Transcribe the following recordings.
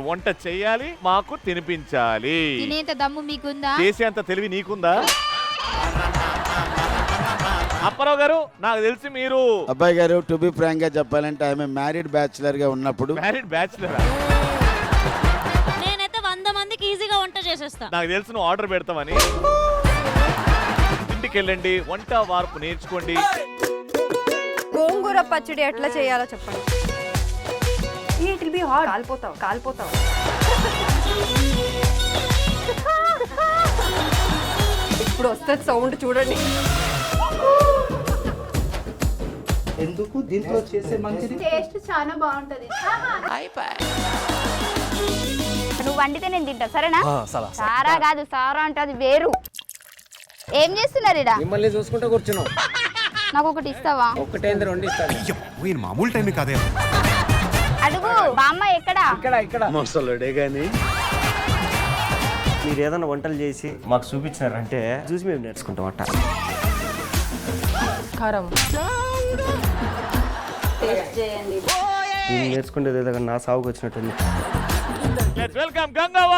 నువ్వు వంట చెయ్యాలి, మాకు తినిపించాలి. తినేంత దమ్ము మీకుందా? చేసేంత తెలివి నీకుందా? అప్పారావు గారు, నాకు తెలిసి మీరు అబ్బాయి గారు, టు బి ఫ్రాంక్ గా చెప్పాలంటే ఆమె మ్యారీడ్ బ్యాచులర్ గా ఉన్నప్పుడు. Married bachelor? నేనైతే 100 మందికి ఈజీగా వంట చేసేస్తా. నాకు తెలిసి నువ్వు ఆర్డర్ పెడతావని. ఇంటికి వెళ్ళండి, వంట వార్పు నేర్చుకోండి. గోంగూర పచ్చడి ఎట్లా చేయాలో చెప్పండి. It will be hot. కాలిపోతావు. ఇప్పుడు వస్తుంది సౌండ్ చూడండి. ఎందుకు దీంట్లో చేసే మంచిది? టేస్ట్ చాలా బాగుంటది. నువ్వు వండితే నేను తింటా, సరేనా? సారా కాదు, సారా అంటే అది వేరు. ఏం చేస్తున్నారు ఇడా? మిమ్మల్ని చూసుకుంటూ కూర్చున్నావు. నాకు ఒకటి ఇస్తావా? ఒకటేంది, రెండు ఇస్తాను. మామూలు టైం కాదే. అడుగు. బామ్మ ఎక్కడా? ఇక్కడ మసలుడే గాని. మీరు ఏదైనా వంటలు చేసి మాకు చూపించారంటే చూసి మేము నేర్చుకుంటాం అట్ట. కారం నేను నేర్చుకునేది ఏదో నా సాగుకు వచ్చినట్టుంది. Let's welcome Gangavva.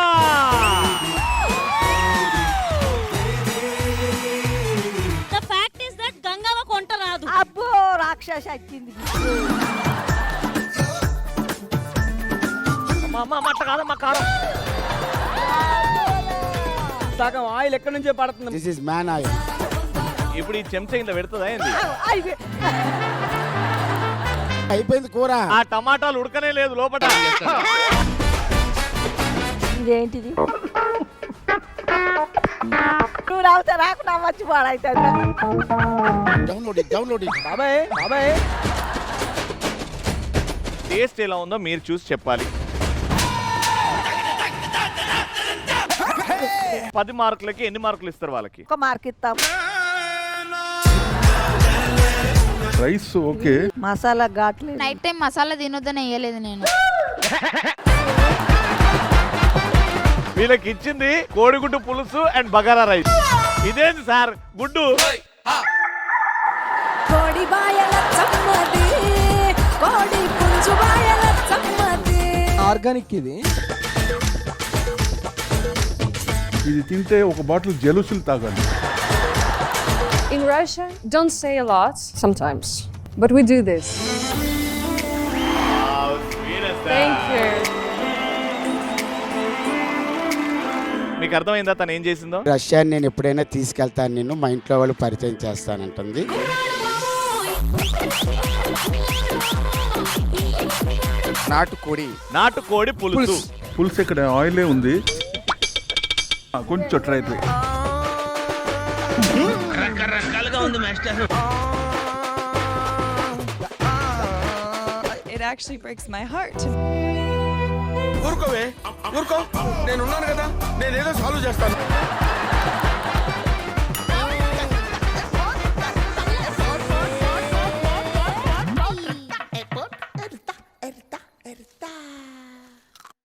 The fact is that Gangavva వంట రాదు. అబ్బో రాక్షస వచ్చింది. అట్ట కాదమ్మా, కారం. సగం ఆయిల్ ఎక్కడి నుంచే పడుతుంది. This is man oil. ఇప్పుడు ఈ చెంచా ఇంత పెడుతుందా ఏంది? అయిపోయింది కూర. ఆ టమాటాలు ఉడకనే లేదు లోపల. ఇదేంటిది? నువ్వు రావుతా రాకు నా వచ్చి పాడైతుంది. డౌన్లోడ్. బాబాయ్ టేస్ట్ ఎలా ఉందో మీరు చూసి చెప్పాలి. 10 మార్కులకి ఎన్ని మార్కులు ఇస్తారు వాళ్ళకి? 1 మార్క్ ఇస్తాం. Rice okay. మసాలా ఘాట్లేదు. నైట్ టైం మసాలా తినొద్దని వేయలేదు నేను. వీళ్ళకి ఇచ్చింది కోడిగుడ్డు పులుసు అండ్ బగారా రైస్. ఇదేంటి సార్ గుడ్డు? ఆర్గానిక్ ఇది. ఇది తింటే ఒక బాటిల్ జెలుసులు తాగాలి. In Russia, don't say a lot sometimes, but we do this. Thank you. మీకు అర్థమైందా తను ఏం చేసిందో? రష్యాని నేను ఎప్పుడైనా తీసుకెళ్తాను, నిన్ను మా ఇంట్లో వాళ్ళు పరిచయం చేస్తానంటుంది. నాటుకోడి పులుసు. పులుసు ఇక్కడ ఆయిలే ఉంది, కొంచెం try. It actually breaks my heart. ఊరుకో, నేనున్నాను కదా, నేనేదో సాల్వ్ చేస్తాను.